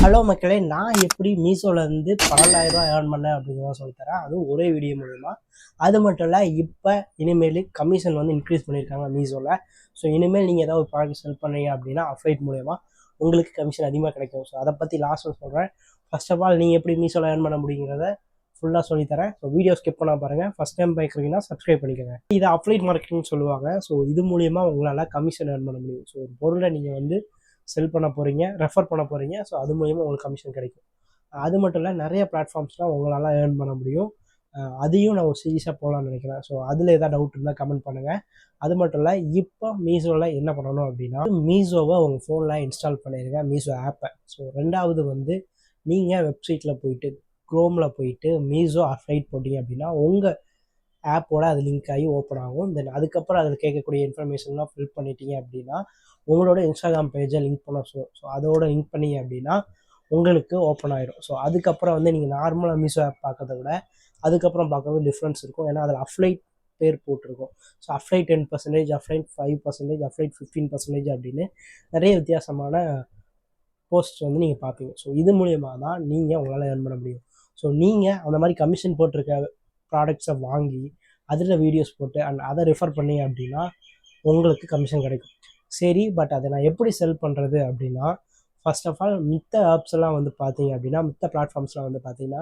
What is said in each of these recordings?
Hello மக்களே, நான் எப்படி மீஷோலேருந்து 12,000 ஏர்ன் பண்ணேன் அப்படிங்கிறத சொல்லித்தரேன். அதுவும் ஒரே வீடியோ மூலிமா. அது மட்டும் இல்லை, இப்போ இனிமேல் கமிஷன் வந்து இன்க்ரீஸ் பண்ணியிருக்காங்க மீஷோவில். ஸோ இனிமேல் நீங்கள் ஏதாவது ஒரு ப்ராடக்ட் செல் பண்ணீங்க அப்படின்னா அஃப்லைட் மூலயமா உங்களுக்கு கமிஷன் அதிகமாக கிடைக்கும். ஸோ அதை பற்றி லாஸ்ட்டில் சொல்கிறேன். ஃபர்ஸ்ட் ஆஃப் ஆல் நீங்கள் எப்படி மீஷோவில் ஏர்ன் பண்ண முடியுங்கிறத ஃபுல்லாக சொல்லித்தரேன். ஸோ வீடியோ ஸ்கிப் பண்ண பாருங்கள். ஃபஸ்ட் டைம் பார்க்குறீங்கன்னா சப்ஸ்கிரைப் பண்ணிக்கோங்க. இது அஃப்லைட் மார்க்கெட்டிங்னு சொல்லுவாங்க. ஸோ இது மூலிமா உங்களால் கமிஷன் ஏர்ன் பண்ண முடியும். ஸோ ஒரு பொருளை நீங்கள் வந்து செல் பண்ண போகிறீங்க, ரெஃபர் பண்ண போகிறீங்க. ஸோ அது மூலிமா உங்களுக்கு கமிஷன் கிடைக்கும். அது மட்டும் இல்லை, நிறைய பிளாட்ஃபார்ம்ஸ்லாம் உங்களால் ஏர்ன் பண்ண முடியும். அதையும் நான் ஒரு சீரியஸாக போகலான்னு நினைக்கிறேன். ஸோ அதில் எதாவது டவுட் இருந்தால் கமெண்ட் பண்ணுங்கள். அது மட்டும் இல்லை, இப்போ மீஷோவில் என்ன பண்ணணும் அப்படின்னா, மீஷோவை உங்கள் ஃபோனில் இன்ஸ்டால் பண்ணிடுங்க, மீஷோ ஆப்பை. ஸோ ரெண்டாவது வந்து நீங்கள் வெப்சைட்டில் போயிட்டு க்ரோமில் போயிட்டு மீஷோ அஃப்லைட் போட்டிங்க அப்படின்னா உங்கள் ஆப்போட அது லிங்க் ஆகி ஓப்பன் ஆகும். தென் அதுக்கப்புறம் அதில் கேட்கக்கூடிய இன்ஃபர்மேஷன்லாம் ஃபில் பண்ணிட்டீங்க அப்படின்னா உங்களோட இன்ஸ்டாகிராம் பேஜை லிங்க் பண்ண ஸோ அதோட லிங்க் பண்ணிங்க அப்படின்னா உங்களுக்கு ஓப்பன் ஆகிடும். ஸோ அதுக்கப்புறம் வந்து நீங்கள் நார்மலாக மீஷோ ஆப் பார்க்கறத விட அதுக்கப்புறம் பார்க்கறது டிஃப்ரென்ஸ் இருக்கும். ஏன்னா அதில் அஃப்லைட் பேர் போட்டிருக்கும். ஸோ அஃப்லைட் 10%, அஃப்லைட் 5%, அஃப்லைட் 15% அப்படின்னு நிறைய வித்தியாசமான போஸ்ட் வந்து நீங்கள் பார்ப்பீங்க. ஸோ இது மூலியமாக தான் நீங்கள் உங்களால் ஏர்ன் பண்ண முடியும். ஸோ நீங்கள் அந்த மாதிரி கமிஷன் போட்டிருக்க ப்ராடக்ட்ஸை வாங்கி அதில் வீடியோஸ் போட்டு அண்ட் அதை ரெஃபர் பண்ணி அப்படின்னா உங்களுக்கு கமிஷன் கிடைக்கும். சரி, பட் அதை நான் எப்படி செல் பண்ணுறது அப்படின்னா, ஃபர்ஸ்ட் ஆஃப் ஆல் மித்த ஆப்ஸ் எல்லாம் வந்து பார்த்தீங்க அப்படின்னா, மித்த பிளாட்ஃபார்ம்ஸ்லாம் வந்து பார்த்தீங்கன்னா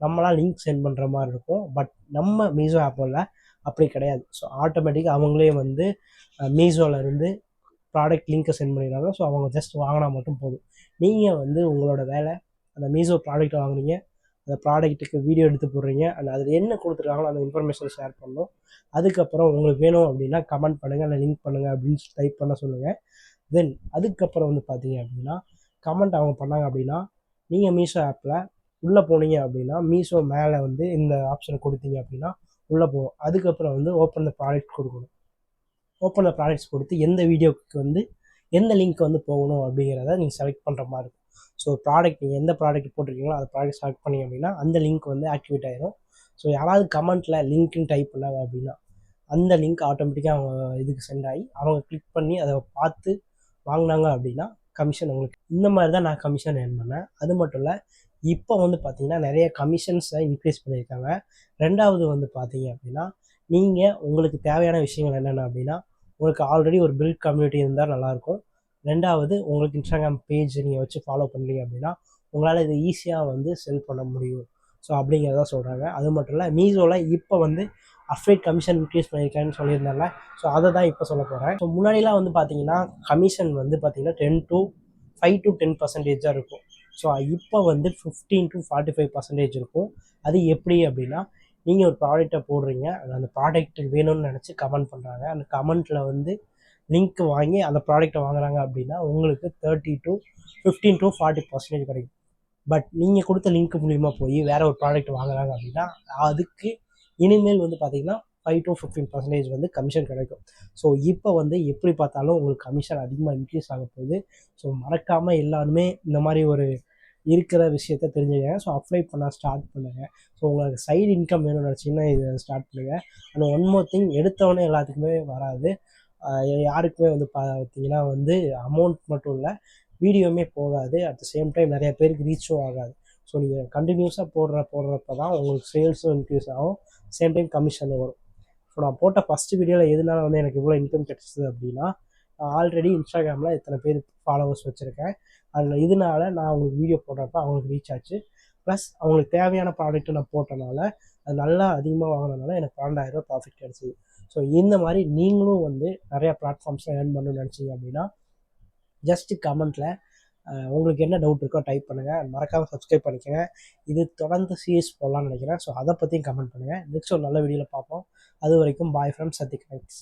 நம்மளாம் லிங்க் சென்ட் பண்ணுற மாதிரி இருக்கும். பட் நம்ம மீஷோ ஆப்பில் அப்படி கிடையாது. ஸோ ஆட்டோமேட்டிக்காக அவங்களே வந்து மீஷோவிலேருந்து ப்ராடக்ட் லிங்க்கை சென்ட் பண்ணிடுறாங்க. ஸோ அவங்க ஜஸ்ட் வாங்கினா மட்டும் போதும். நீங்கள் வந்து உங்களோட வேலை அந்த மீஷோ ப்ராடக்ட்டை வாங்குறீங்க, அந்த ப்ராடக்ட்டுக்கு வீடியோ எடுத்து போடுறீங்க, அண்ட் அதில் என்ன கொடுத்துருக்காங்களோ அந்த இன்ஃபர்மேஷன் ஷேர் பண்ணணும். அதுக்கப்புறம் உங்களுக்கு வேணும் அப்படின்னா கமெண்ட் பண்ணுங்கள், இல்லை லிங்க் பண்ணுங்கள் அப்படின்னு டைப் பண்ண சொல்லுங்கள். தென் அதுக்கப்புறம் வந்து பார்த்தீங்க அப்படின்னா கமெண்ட் அவங்க பண்ணாங்க அப்படின்னா நீங்கள் மீஷோ ஆப்பில் உள்ளே போனீங்க அப்படின்னா மீஷோ மேலே வந்து இந்த ஆப்ஷனை கொடுத்தீங்க அப்படின்னா உள்ளே போகும். அதுக்கப்புறம் வந்து ஓப்பன் த ப்ராடக்ட் கொடுக்கணும். ஓப்பன் த ப்ராடக்ட்ஸ் கொடுத்து எந்த வீடியோவுக்கு வந்து எந்த லிங்க் வந்து போகணும் அப்படிங்கிறத நீங்கள் செலக்ட் பண்ணுற மாதிரி இருக்கும். ஸோ ப்ராடக்ட் நீங்கள் எந்த ப்ராடக்ட் போட்டிருக்கீங்களோ அந்த ப்ராடக்ட் செலக்ட் பண்ணிங்க அப்படின்னா அந்த லிங்க் வந்து ஆக்டிவேட் ஆகிடும். ஸோ யாராவது கமெண்ட்டில் லிங்க்னு டைப் பண்ணாங்க அப்படின்னா அந்த லிங்க் ஆட்டோமேட்டிக்காக அவங்க இதுக்கு சென்ட் ஆகி அவங்க கிளிக் பண்ணி அதை பார்த்து வாங்கினாங்க அப்படின்னா கமிஷன் உங்களுக்கு. இந்த மாதிரி தான் நான் கமிஷன் ஏர்ன் பண்ணேன். அது மட்டும் இல்லை, இப்போ வந்து பார்த்தீங்கன்னா நிறைய கமிஷன்ஸை இன்க்ரீஸ் பண்ணியிருக்காங்க. ரெண்டாவது வந்து பார்த்தீங்க அப்படின்னா நீங்கள் உங்களுக்கு தேவையான விஷயங்கள் என்னென்ன அப்படின்னா, உங்களுக்கு ஆல்ரெடி ஒரு பில்ட் கம்யூனிட்டி இருந்தால் நல்லாயிருக்கும். ரெண்டாவது, உங்களுக்கு இன்ஸ்டாகிராம் பேஜ் நீங்கள் வச்சு ஃபாலோ பண்ணுறீங்க அப்படின்னா உங்களால் இது ஈஸியாக வந்து செல் பண்ண முடியும். ஸோ அப்படிங்கிறத சொல்கிறாங்க. அது மட்டும் இல்லை, மீஷோவில் இப்போ வந்து அஃப்லைட் கமிஷன் இன்க்ரீஸ் பண்ணியிருக்கேன்னு சொல்லியிருந்தாங்க. ஸோ அதை தான் இப்போ சொல்ல போகிறேன். ஸோ முன்னாடிலாம் வந்து பார்த்தீங்கன்னா கமிஷன் வந்து பார்த்தீங்கன்னா 5 to 10% இருக்கும். ஸோ இப்போ வந்து 15 to 45% இருக்கும். அது எப்படி அப்படின்னா, நீங்கள் ஒரு ப்ராடக்டை போடுறீங்க, அந்த ப்ராடக்ட் வேணும்னு நினச்சி கமெண்ட் பண்ணுறாங்க. அந்த கமெண்ட்டில் வந்து லிங்க் வாங்கி அந்த ப்ராடக்டை வாங்குறாங்க அப்படின்னா உங்களுக்கு 15 to 40% கிடைக்கும். பட் நீங்கள் கொடுத்த லிங்க் மூலிமா போய் வேறு ஒரு ப்ராடக்ட் வாங்குறாங்க அப்படின்னா அதுக்கு இனிமேல் வந்து பார்த்தீங்கன்னா 5 to 15% வந்து கமிஷன் கிடைக்கும். ஸோ இப்போ வந்து எப்படி பார்த்தாலும் உங்களுக்கு கமிஷன் அதிகமாக இன்க்ரீஸ் ஆக போகுது. ஸோ மறக்காமல் எல்லாருமே இந்த மாதிரி ஒரு இருக்கிற விஷயத்த தெரிஞ்சுக்கங்க. ஸோ அப்ளை பண்ண ஸ்டார்ட் பண்ணுங்கள். ஸோ உங்களுக்கு சைடு இன்கம் வேணும்னு நினச்சிங்கன்னா இதை ஸ்டார்ட் பண்ணுங்கள். அண்ட் ஒன் மோர் திங், எடுத்தவொடனே எல்லாத்துக்குமே வராது. யாருக்குமே வந்து பார்த்தீங்கன்னா வந்து அமௌண்ட் மட்டும் இல்லை, வீடியோவுமே போகாது. அட் த சேம் டைம் நிறைய பேருக்கு ரீச்சும் ஆகாது. ஸோ நீங்கள் கண்டினியூஸாக போடுறப்ப தான் உங்களுக்கு சேல்ஸும் இன்க்ரீஸ் ஆகும், சேம் டைம் கமிஷனும் வரும். ஸோ நான் போட்ட ஃபஸ்ட்டு வீடியோவில் எதனால வந்து எனக்கு இவ்வளோ இன்கம் கிடச்சிது அப்படின்னா, நான் ஆல்ரெடி இன்ஸ்டாகிராமில் இத்தனை பேர் ஃபாலோவர்ஸ் வச்சுருக்கேன். அதில் இதனால நான் அவங்களுக்கு வீடியோ போடுறப்ப அவங்களுக்கு ரீச் ஆச்சு. ப்ளஸ் அவங்களுக்கு தேவையான ப்ராடக்ட்டு நான் போட்டனால அது நல்லா அதிகமாக வாங்கினதுனால எனக்கு 12,000 ப்ராஃபிட் கிடச்சிது. ஸோ இந்த மாதிரி நீங்களும் வந்து நிறையா பிளாட்ஃபார்ம்ஸில் ஏர்ன் பண்ணணும்னு நினச்சிங்க அப்படின்னா ஜஸ்ட்டு கமெண்ட்டில் உங்களுக்கு என்ன டவுட் இருக்கோ டைப் பண்ணுங்கள். மறக்காமல் சப்ஸ்கிரைப் பண்ணிக்கோங்க. இது தொடர்ந்து சீரிஸ் போடலான்னு நினைக்கிறேன். ஸோ அதை பற்றியும் கமெண்ட் பண்ணுங்கள். நெக்ஸ்ட் ஒரு நல்ல வீடியோவில் பார்ப்போம். அது வரைக்கும் பாய் ஃப்ரம் சத்தி கனெக்ட்ஸ்.